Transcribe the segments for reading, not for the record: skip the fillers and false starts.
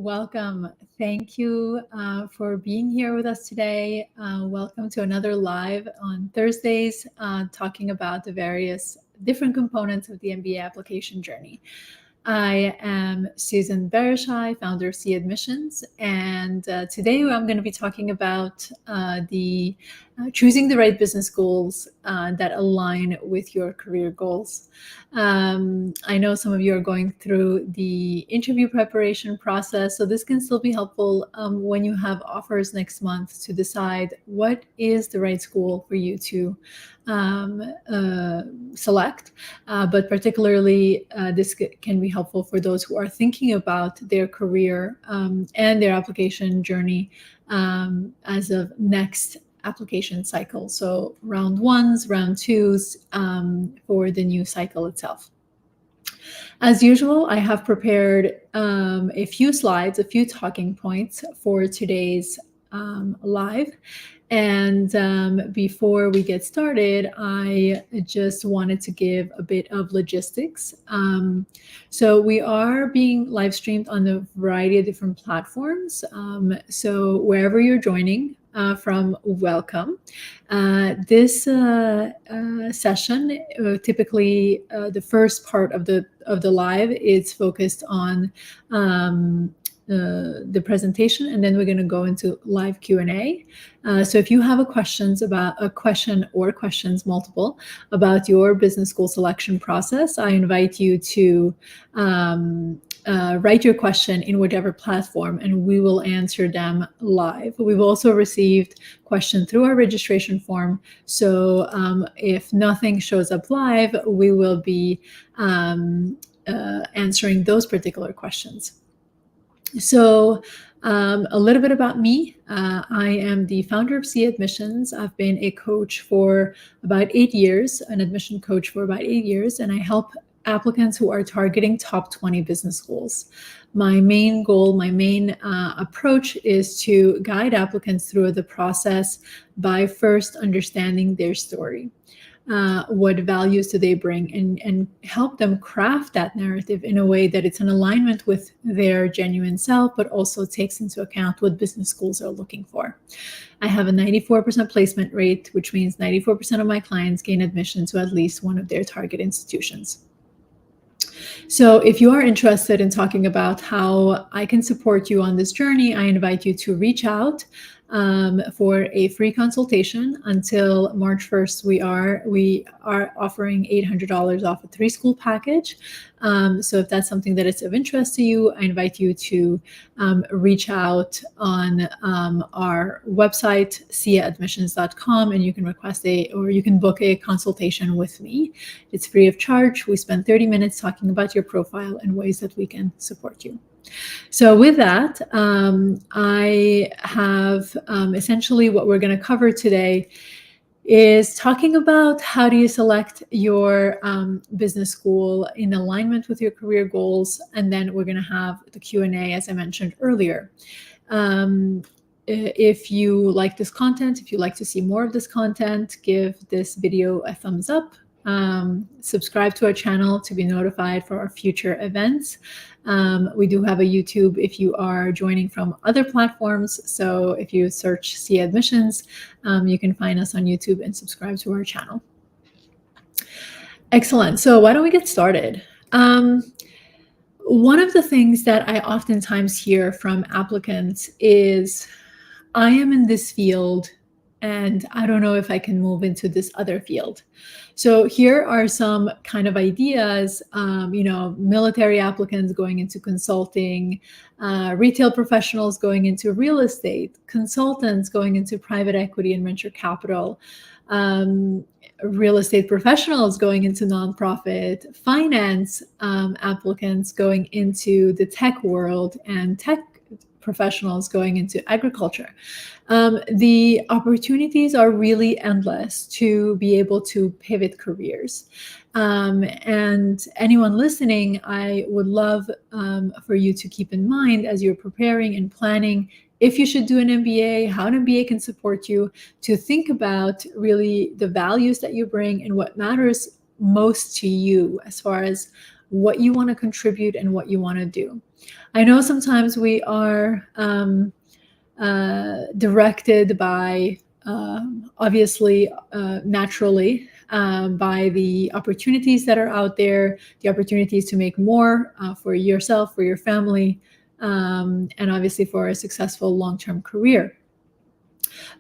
welcome. Thank you for being here with us today. Welcome to another live on Thursdays, talking about the various different components of the MBA application journey. I am Susan Berishaj, founder of C Admissions, and today I'm going to be talking about the choosing the right business goals that align with your career goals. I know some of you are going through the interview preparation process, so this can still be helpful when you have offers next month to decide what is the right school for you to select, but particularly this can be helpful for those who are thinking about their career and their application journey as of next application cycle. So round ones, round twos for the new cycle itself. As usual, I have prepared a few slides, a few talking points for today's live. And before we get started, I just wanted to give a bit of logistics. So we are being live streamed on a variety of different platforms. So wherever you're joining from, welcome. This session, typically the first part of the live is focused on the presentation, and then we're going to go into live Q&A. So if you have a question or questions multiple about your business school selection process, I invite you to write your question in whatever platform, and we will answer them live. We've also received questions through our registration form. So if nothing shows up live, we will be answering those particular questions. So a little bit about me. I am the founder of C Admissions. I've been a coach for about 8 years, an admission coach for about 8 years, and I help applicants who are targeting top 20 business schools. My main goal, my main approach is to guide applicants through the process by first understanding their story. What values do they bring, and help them craft that narrative in a way that it's in alignment with their genuine self, but also takes into account what business schools are looking for. I have a 94% placement rate, which means 94% of my clients gain admission to at least one of their target institutions. So if you are interested in talking about how I can support you on this journey, I invite you to reach out for a free consultation. Until March 1st, we are offering $800 off a 3-school package. So if that's something that is of interest to you, I invite you to reach out on our website, siaadmissions.com, and you can you can book a consultation with me. It's free of charge. We spend 30 minutes talking about your profile and ways that we can support you. So with that, I have essentially what we're going to cover today is talking about how do you select your business school in alignment with your career goals, and then we're going to have the Q&A, as I mentioned earlier. If you like this content, if you'd like to see more of this content, give this video a thumbs up. Subscribe to our channel to be notified for our future events. We do have a YouTube if you are joining from other platforms. So if you search C Admissions, you can find us on YouTube and subscribe to our channel. Excellent. So why don't we get started? One of the things that I oftentimes hear from applicants is, I am in this field and I don't know if I can move into this other field. So here are some kind of ideas, military applicants going into consulting, retail professionals going into real estate, consultants going into private equity and venture capital, real estate professionals going into nonprofit, finance applicants going into the tech world, and tech professionals going into agriculture. The opportunities are really endless to be able to pivot careers. And anyone listening, I would love for you to keep in mind as you're preparing and planning if you should do an MBA, how an MBA can support you, to think about really the values that you bring and what matters most to you as far as what you want to contribute and what you want to do. I know sometimes we are directed by, obviously, naturally, by the opportunities that are out there, the opportunities to make more for yourself, for your family, and obviously for a successful long-term career.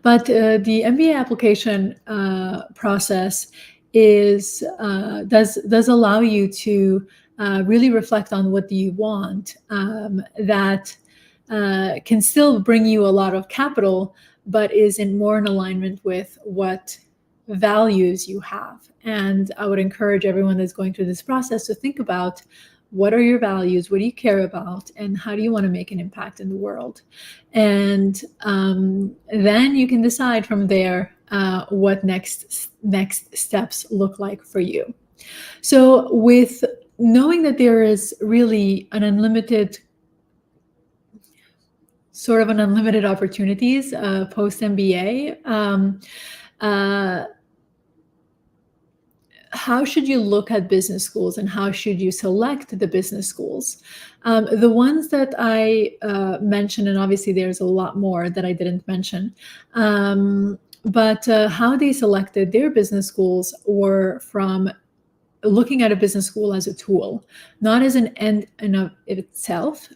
But the MBA application process does allow you to really reflect on what do you want, that can still bring you a lot of capital, but is more in alignment with what values you have. And I would encourage everyone that's going through this process to think about, what are your values, what do you care about, and how do you want to make an impact in the world? And then you can decide from there what next steps look like for you. So with knowing that there is really an unlimited opportunities post-MBA, how should you look at business schools, and how should you select the business schools? The ones that I mentioned, and obviously there's a lot more that I didn't mention, but how they selected their business schools were from looking at a business school as a tool, not as an end in of itself,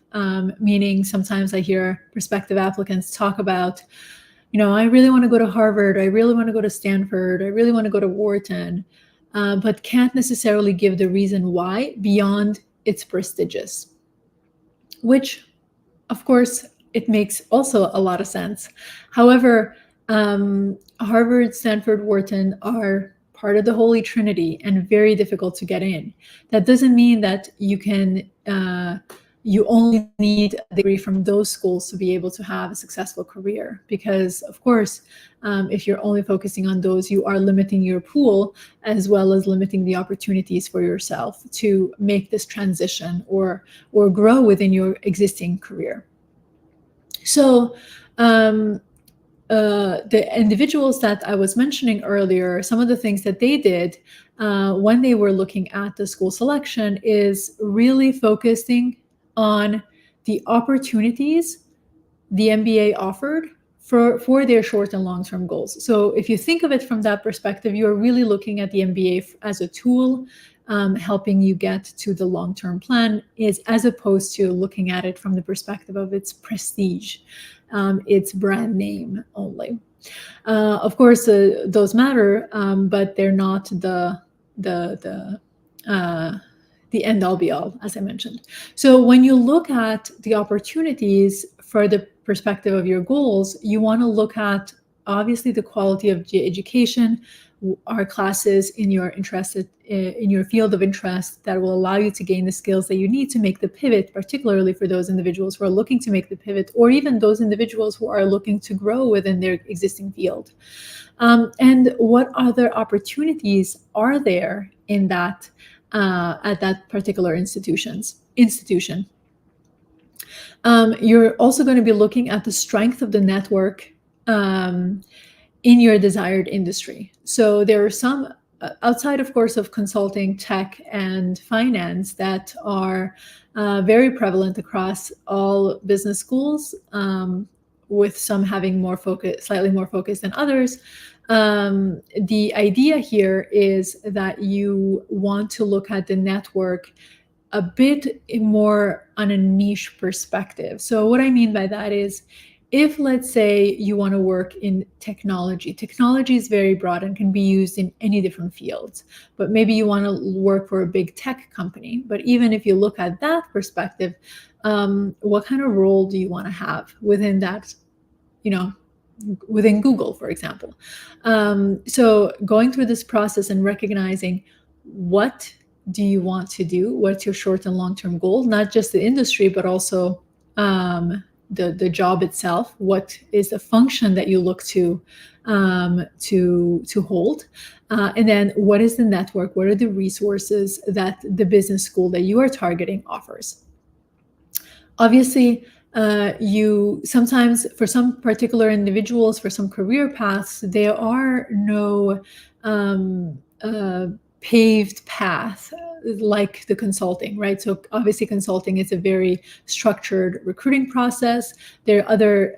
meaning sometimes I hear prospective applicants talk about, I really want to go to Harvard, I really want to go to Stanford, I really want to go to Wharton, but can't necessarily give the reason why beyond it's prestigious, which, of course, it makes also a lot of sense. However, Harvard, Stanford, Wharton are part of the Holy Trinity and very difficult to get in. That doesn't mean that you only need a degree from those schools to be able to have a successful career, because of course, if you're only focusing on those, you are limiting your pool, as well as limiting the opportunities for yourself to make this transition or grow within your existing career. So the individuals that I was mentioning earlier, some of the things that they did when they were looking at the school selection is really focusing on the opportunities the MBA offered for their short and long-term goals. So if you think of it from that perspective, you're really looking at the MBA as a tool, helping you get to the long-term plan, as opposed to looking at it from the perspective of its prestige, its brand name only. Of course, those matter, but they're not the end all be all, as I mentioned. So when you look at the opportunities for the perspective of your goals, you want to look at obviously the quality of the education, are classes in your field of interest that will allow you to gain the skills that you need to make the pivot, particularly for those individuals who are looking to make the pivot, or even those individuals who are looking to grow within their existing field. And what other opportunities are there in that at that particular institution? You're also going to be looking at the strength of the network in your desired industry. So there are some outside, of course, of consulting, tech, and finance that are very prevalent across all business schools, with some having slightly more focus than others. The idea here is that you want to look at the network a bit more on a niche perspective. So what I mean by that is, if, let's say, you want to work in technology is very broad and can be used in any different fields, but maybe you want to work for a big tech company. But even if you look at that perspective, what kind of role do you want to have within that, within Google, for example? So going through this process and recognizing what do you want to do, what's your short and long-term goal, not just the industry, but also the job itself. What is the function that you look to hold, and then what is the network? What are the resources that the business school that you are targeting offers? Obviously, you sometimes, for some particular individuals, for some career paths, there are no paved path like the consulting, right? So obviously consulting is a very structured recruiting process. There are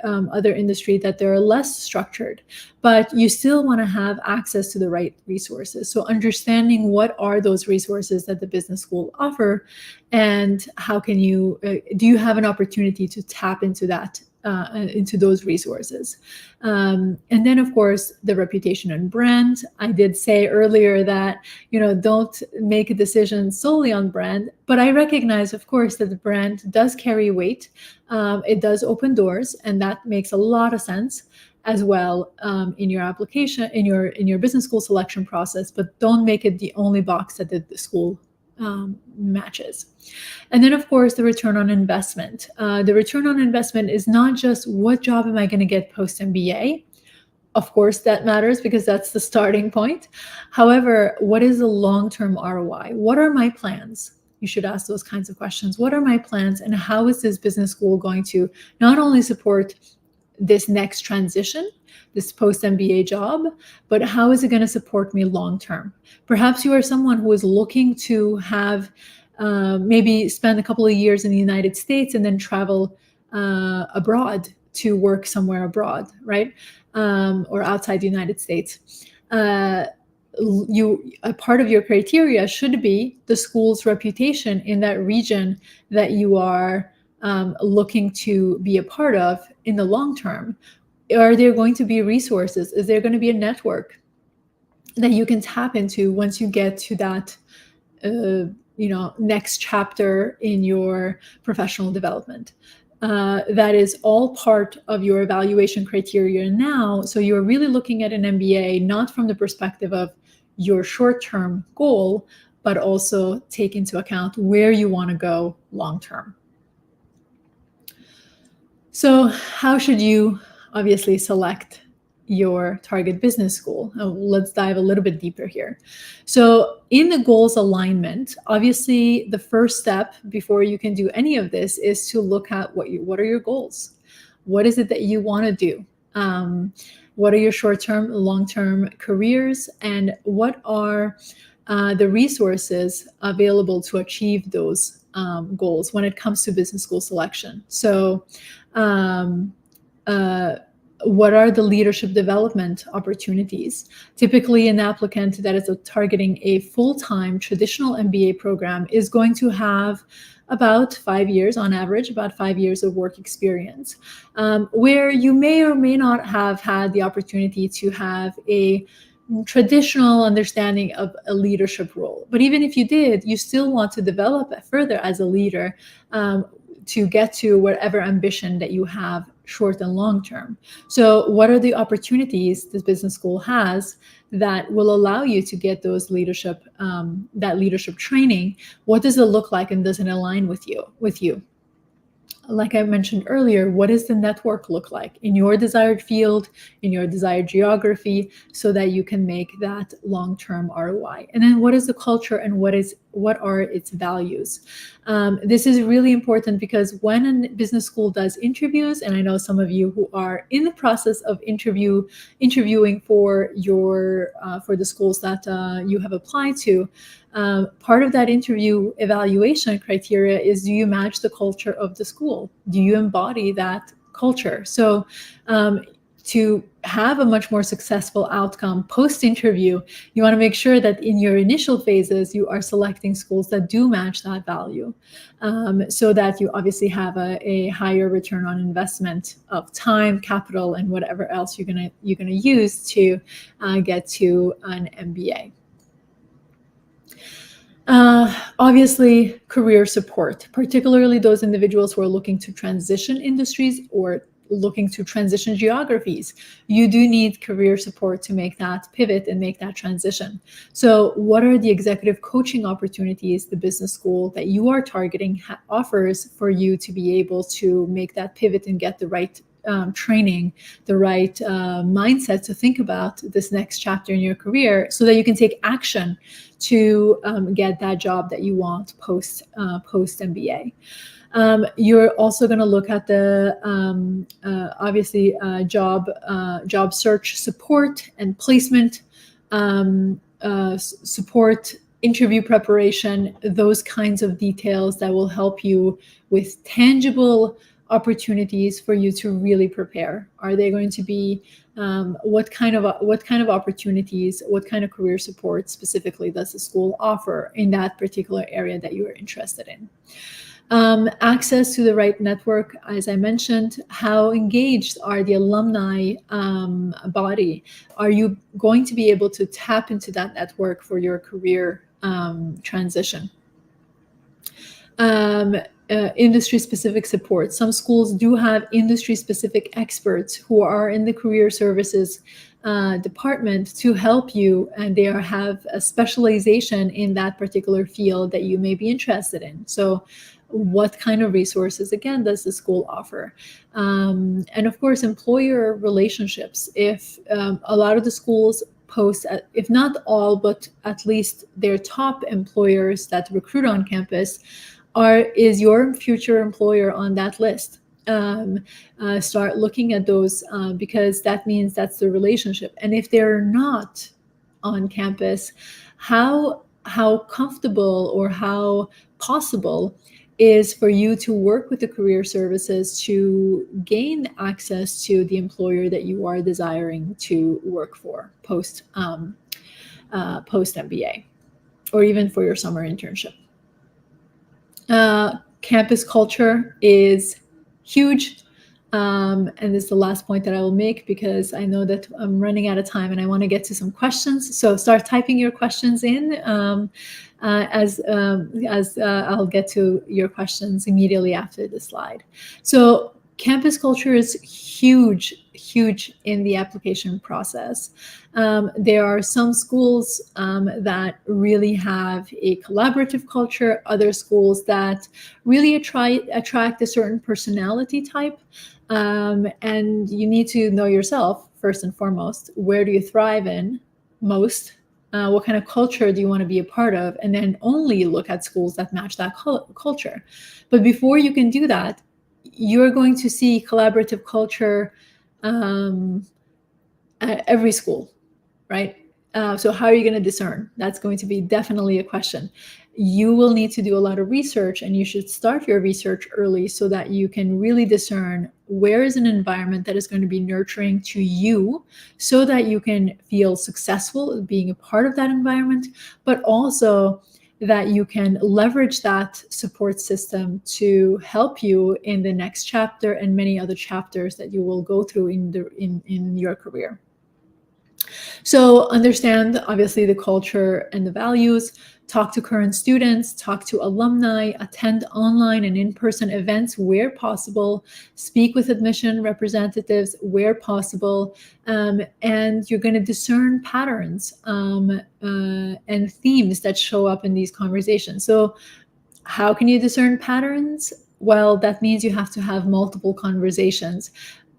other industry that they're less structured, but you still want to have access to the right resources. So understanding what are those resources that the business school offer, and how can you do you have an opportunity to tap into that, into those resources. And then, of course, the reputation and brand. I did say earlier that, don't make a decision solely on brand, but I recognize, of course, that the brand does carry weight. It does open doors, and that makes a lot of sense as well, in your application, in your business school selection process, but don't make it the only box that the school matches. And then, of course, the return on investment. The return on investment is not just what job am I going to get post-MBA. Of course, that matters because that's the starting point. However, what is the long-term ROI? What are my plans? You should ask those kinds of questions. What are my plans, and how is this business school going to not only support this next transition, this post-MBA job, but how is it going to support me long-term? Perhaps you are someone who is looking to have maybe spend a couple of years in the United States and then travel abroad to work somewhere abroad, right? Or outside the United States. A part of your criteria should be the school's reputation in that region that you are looking to be a part of in the long term. Are there going to be resources? Is there going to be a network that you can tap into once you get to that next chapter in your professional development? That is all part of your evaluation criteria now. So you're really looking at an MBA not from the perspective of your short-term goal, but also take into account where you want to go long-term. So how should you obviously select your target business school? Let's dive a little bit deeper here. So in the goals alignment, obviously the first step before you can do any of this is to look at what are your goals? What is it that you want to do? What are your short-term, long-term careers, and what are the resources available to achieve those goals when it comes to business school selection? So what are the leadership development opportunities? Typically, an applicant that is targeting a full-time traditional MBA program is going to have about 5 years, on average, about 5 years of work experience, where you may or may not have had the opportunity to have a traditional understanding of a leadership role. But even if you did, you still want to develop it further as a leader to get to whatever ambition that you have, short and long term. So what are the opportunities this business school has that will allow you to get those leadership, that leadership training? What does it look like, and does it align with you? Like I mentioned earlier, what does the network look like in your desired field, in your desired geography, so that you can make that long-term ROI? And then what is the culture, and what are its values? This is really important because when a business school does interviews, and I know some of you who are in the process of interviewing for the schools that you have applied to, part of that interview evaluation criteria is, do you match the culture of the school? Do you embody that culture? So to have a much more successful outcome post-interview, you want to make sure that in your initial phases, you are selecting schools that do match that value, so that you obviously have a higher return on investment of time, capital, and whatever else you're gonna use to get to an MBA. Obviously, career support, particularly those individuals who are looking to transition industries or looking to transition geographies. You do need career support to make that pivot and make that transition. So what are the executive coaching opportunities the business school that you are targeting offers for you to be able to make that pivot and get the right training, the right mindset to think about this next chapter in your career, so that you can take action to get that job that you want post MBA. You're also going to look at the obviously job search support and placement support interview preparation, those kinds of details that will help you with tangible opportunities for you to really prepare. Are they going to be what kind of opportunities, what kind of career support specifically does the school offer in that particular area that you are interested in? Access to the right network, as I mentioned. How engaged are the alumni body? Are you going to be able to tap into that network for your career transition? Industry-specific support. Some schools do have industry-specific experts who are in the career services department to help you, and they have a specialization in that particular field that you may be interested in. So what kind of resources, again, does the school offer? And of course, employer relationships. If a lot of the schools post, if not all, but at least their top employers that recruit on campus, is your future employer on that list? Start looking at those because that means that's the relationship. And if they're not on campus, how comfortable or how possible is for you to work with the career services to gain access to the employer that you are desiring to work for post MBA, or even for your summer internship. Campus culture is huge. And this is the last point that I will make because I know that I'm running out of time and I want to get to some questions. So start typing your questions in as I'll get to your questions immediately after the slide. So campus culture is huge in the application process. There are some schools that really have a collaborative culture, other schools that really attract a certain personality type. And you need to know yourself, first and foremost. Where do you thrive in most? What kind of culture do you want to be a part of? And then only look at schools that match that culture. But before you can do that, you're going to see collaborative culture at every school, right? So how are you going to discern? That's going to be definitely a question. You will need to do a lot of research, and you should start your research early so that you can really discern where is an environment that is going to be nurturing to you so that you can feel successful being a part of that environment, but also that you can leverage that support system to help you in the next chapter and many other chapters that you will go through in your career. So understand, obviously, the culture and the values. Talk to current students, talk to alumni, attend online and in-person events where possible, speak with admission representatives where possible, and you're going to discern patterns and themes that show up in these conversations. So how can you discern patterns? Well, that means you have to have multiple conversations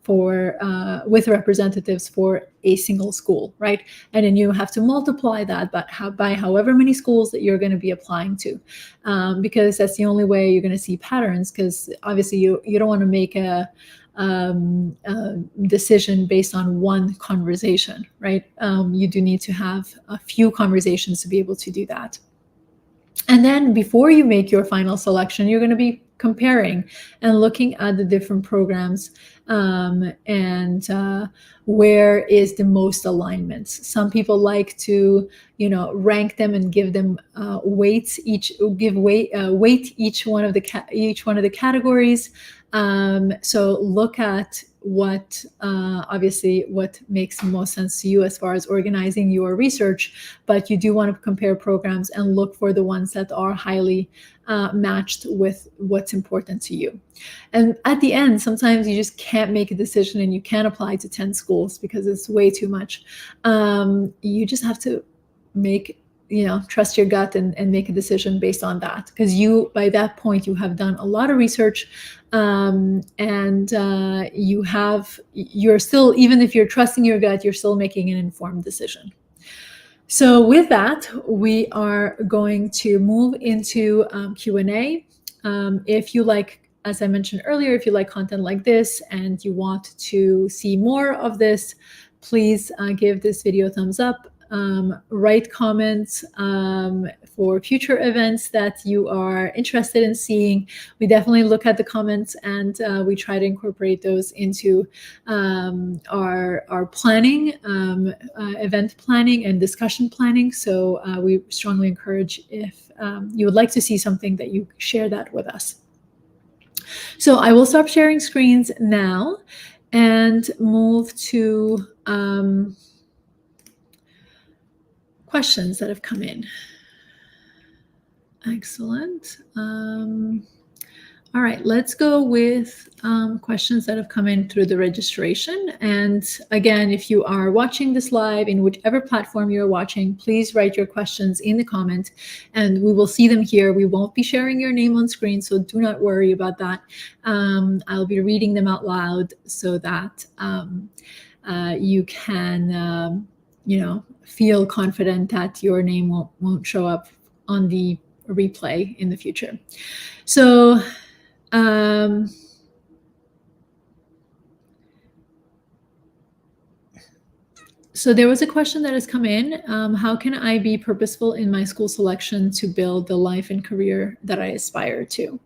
with representatives for a single school, right? And then you have to multiply that by however many schools that you're going to be applying to, because that's the only way you're going to see patterns. Because obviously you don't want to make a decision based on one conversation, right? You do need to have a few conversations to be able to do that. And then before you make your final selection, you're going to be comparing and looking at the different programs and where is the most alignments. Some people like to, rank them and give them weight each one of the categories. So look at what makes the most sense to you as far as organizing your research, but you do want to compare programs and look for the ones that are highly matched with what's important to you. And at the end, sometimes you just can't make a decision and you can't apply to 10 schools because it's way too much. You just have to trust your gut and make a decision based on that, because by that point you have done a lot of research, and you're still, even if you're trusting your gut, you're still making an informed decision. So with that, we are going to move into Q&A. If you like, as I mentioned earlier, if you like content like this and you want to see more of this, please give this video a thumbs up. write comments for future events that you are interested in seeing. We definitely look at the comments, and we try to incorporate those into our planning, event planning and discussion planning. So we strongly encourage, if you would like to see something, that you share that with us. So I will stop sharing screens now and move to questions that have come in. Excellent. All right, let's go with questions that have come in through the registration. And again, if you are watching this live in whichever platform you're watching, please write your questions in the comment and we will see them here. We won't be sharing your name on screen, so do not worry about that. I'll be reading them out loud so that you can, feel confident that your name won't show up on the replay in the future. So so there was a question that has come in. How can I be purposeful in my school selection to build the life and career that I aspire to?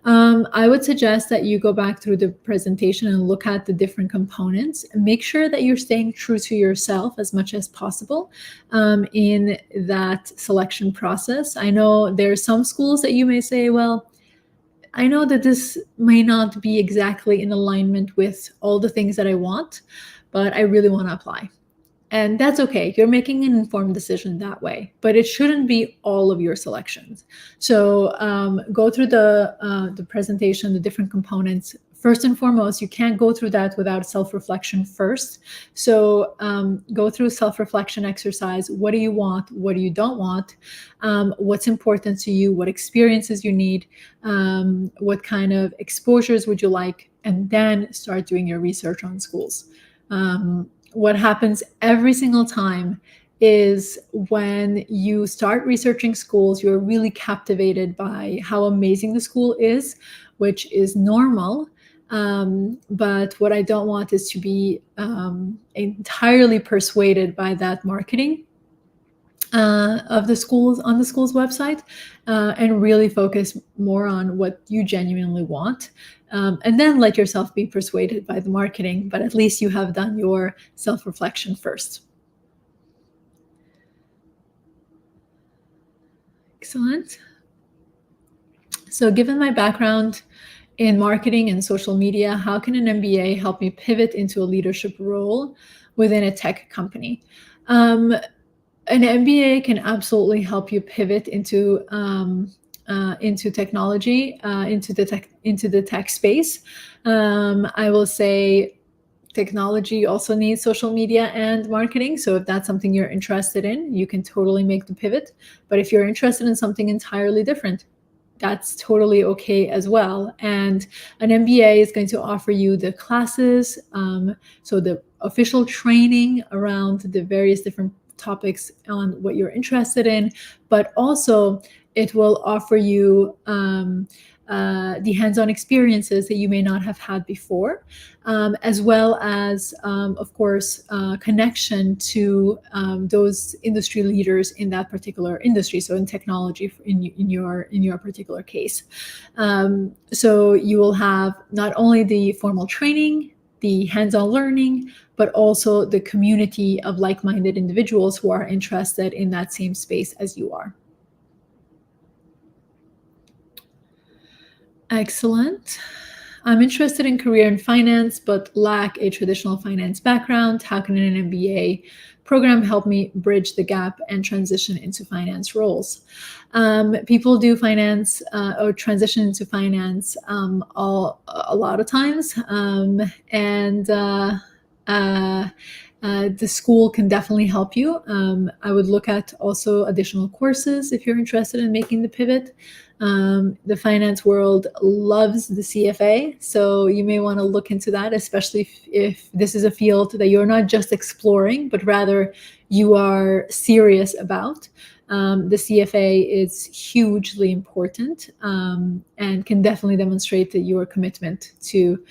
I would suggest that you go back through the presentation and look at the different components and make sure that you're staying true to yourself as much as possible in that selection process. I know there are some schools that you may say, well, I know that this may not be exactly in alignment with all the things that I want, but I really want to apply. And that's okay. You're making an informed decision that way, but it shouldn't be all of your selections. So go through the presentation, the different components. First and foremost, you can't go through that without self-reflection first. So go through a self-reflection exercise. What do you want? What do you don't want? What's important to you? What experiences you need? What kind of exposures would you like? And then start doing your research on schools. What happens every single time is when you start researching schools, you're really captivated by how amazing the school is, which is normal. But what I don't want is to be entirely persuaded by that marketing of the schools on the school's website, and really focus more on what you genuinely want. And then let yourself be persuaded by the marketing, but at least you have done your self-reflection first. Excellent. So given my background in marketing and social media, how can an MBA help me pivot into a leadership role within a tech company? An MBA can absolutely help you pivot into technology, into the tech space. I will say technology also needs social media and marketing. So if that's something you're interested in, you can totally make the pivot. But if you're interested in something entirely different, that's totally okay as well. And an MBA is going to offer you the classes, so the official training around the various different topics on what you're interested in, but also it will offer you the hands-on experiences that you may not have had before, as well as, of course, connection to those industry leaders in that particular industry. So in technology, in your particular case, so you will have not only the formal training, the hands-on learning, but also the community of like-minded individuals who are interested in that same space as you are. Excellent. I'm interested in career in finance, but lack a traditional finance background. How can an MBA program help me bridge the gap and transition into finance roles? People do finance or transition into finance a lot of times, and the school can definitely help you. I would look at also additional courses if you're interested in making the pivot. The finance world loves the CFA, so you may want to look into that, especially if this is a field that you're not just exploring, but rather you are serious about. the CFA is hugely important, and can definitely demonstrate that your commitment to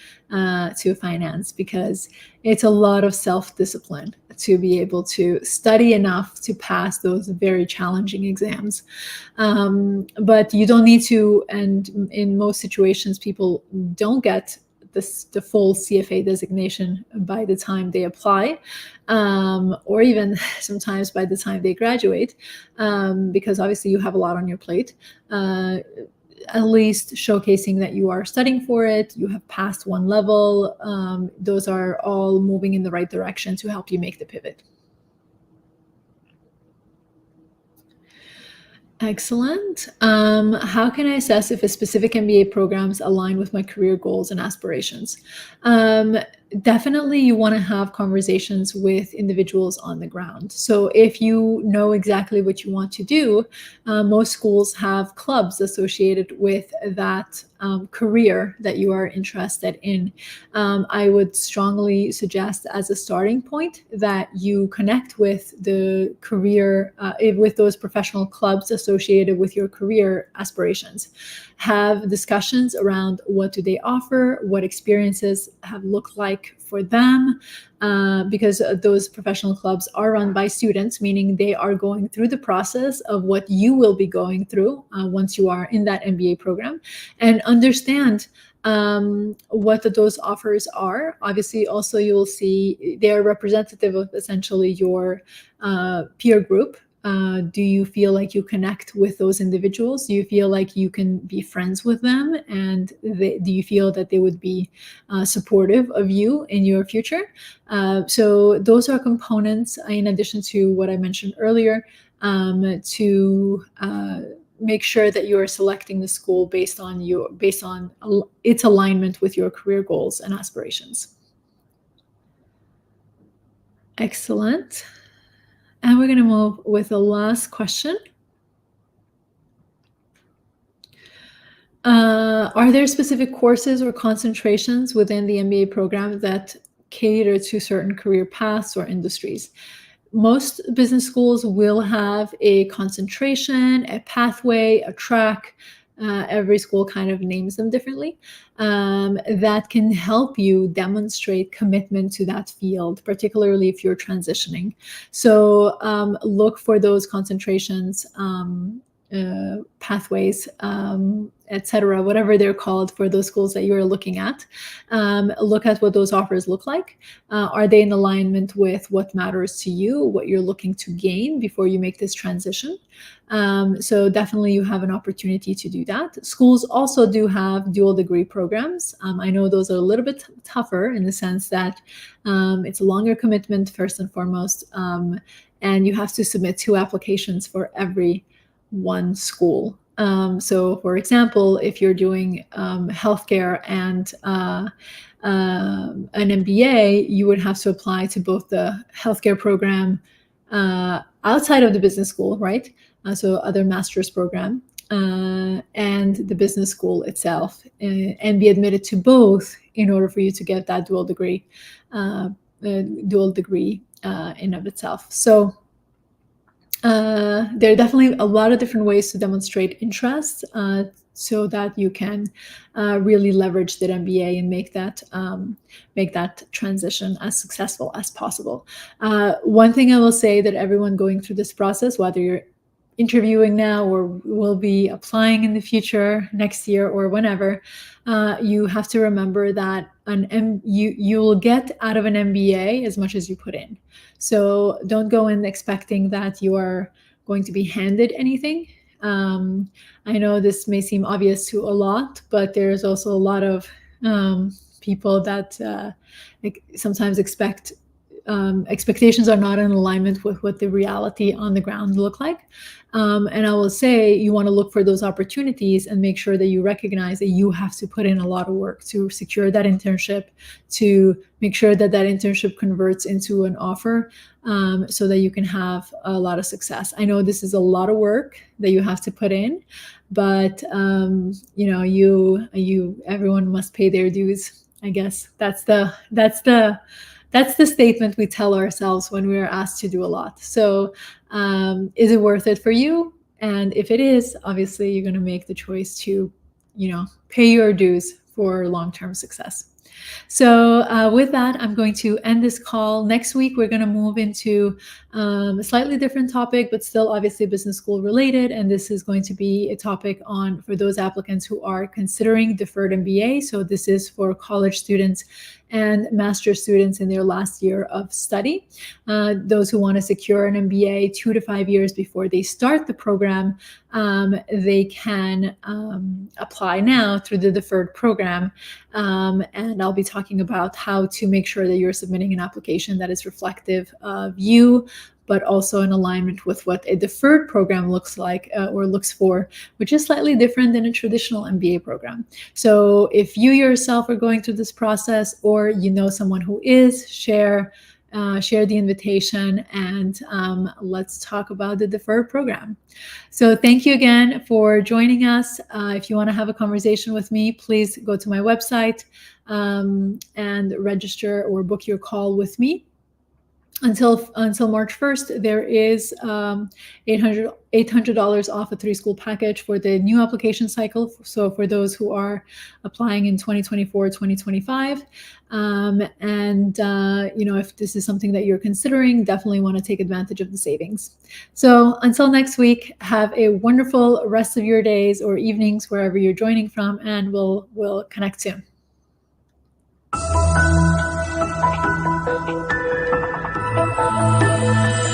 finance, because it's a lot of self-discipline to be able to study enough to pass those very challenging exams. But you don't need to, and in most situations, people don't get the full CFA designation by the time they apply, or even sometimes by the time they graduate, because obviously you have a lot on your plate. At least showcasing that you are studying for it, you have passed one level, those are all moving in the right direction to help you make the pivot. Excellent. How can I assess if a specific MBA programs align with my career goals and aspirations? Definitely you want to have conversations with individuals on the ground. So if you know exactly what you want to do, most schools have clubs associated with that career that you are interested in. I would strongly suggest, as a starting point, that you connect with the career, with those professional clubs associated with your career aspirations. Have discussions around what do they offer, what experiences have looked like for them, because those professional clubs are run by students, meaning they are going through the process of what you will be going through once you are in that MBA program, and understand what those offers are. Obviously, also you'll see they are representative of essentially your peer group. Do you feel like you connect with those individuals? Do you feel like you can be friends with them? And do you feel that they would be supportive of you in your future? So those are components, in addition to what I mentioned earlier, to make sure that you are selecting the school based on its alignment with your career goals and aspirations. Excellent. And we're going to move with the last question. Are there specific courses or concentrations within the MBA program that cater to certain career paths or industries? Most business schools will have a concentration, a pathway, a track. Every school kind of names them differently, that can help you demonstrate commitment to that field, particularly if you're transitioning. So look for those concentrations, pathways, etc., whatever they're called for those schools that you're looking at. Look at what those offers look like. Are they in alignment with what matters to you, what you're looking to gain before you make this transition? So definitely you have an opportunity to do that. Schools also do have dual degree programs. I know those are a little bit tougher in the sense that it's a longer commitment, first and foremost, and you have to submit 2 applications for every one school. So for example, if you're doing healthcare and an MBA, you would have to apply to both the healthcare program outside of the business school, right? So other master's program, and the business school itself, and be admitted to both in order for you to get that dual degree in of itself. So there are definitely a lot of different ways to demonstrate interest, so that you can really leverage that MBA and make that transition as successful as possible. One thing I will say, that everyone going through this process, whether you're interviewing now or will be applying in the future, next year or whenever, you have to remember that you will get out of an MBA as much as you put in. So don't go in expecting that you are going to be handed anything. I know this may seem obvious to a lot, but there's also a lot of people that sometimes expectations are not in alignment with what the reality on the ground look like. And I will say, you want to look for those opportunities and make sure that you recognize that you have to put in a lot of work to secure that internship, to make sure that that internship converts into an offer, so that you can have a lot of success. I know this is a lot of work that you have to put in, but everyone must pay their dues. I guess that's the That's the statement we tell ourselves when we're asked to do a lot. So is it worth it for you? And if it is, obviously you're going to make the choice to, pay your dues for long-term success. So with that, I'm going to end this call. Next week, we're going to move into a slightly different topic, but still obviously business school related. And this is going to be a topic for those applicants who are considering deferred MBA. So this is for college students and master students in their last year of study. Those who want to secure an MBA 2 to 5 years before they start the program, they can apply now through the deferred program. And I'll be talking about how to make sure that you're submitting an application that is reflective of you, but also in alignment with what a deferred program looks like or looks for, which is slightly different than a traditional MBA program. So if you yourself are going through this process, or you know someone who is, share the invitation, and let's talk about the deferred program. So thank you again for joining us. If you want to have a conversation with me, please go to my website and register or book your call with me. Until March 1st, there is $800 off a 3-school package for the new application cycle. So for those who are applying in 2024, 2025, if this is something that you're considering, definitely want to take advantage of the savings. So until next week, have a wonderful rest of your days or evenings, wherever you're joining from, and we'll connect soon. Thank you.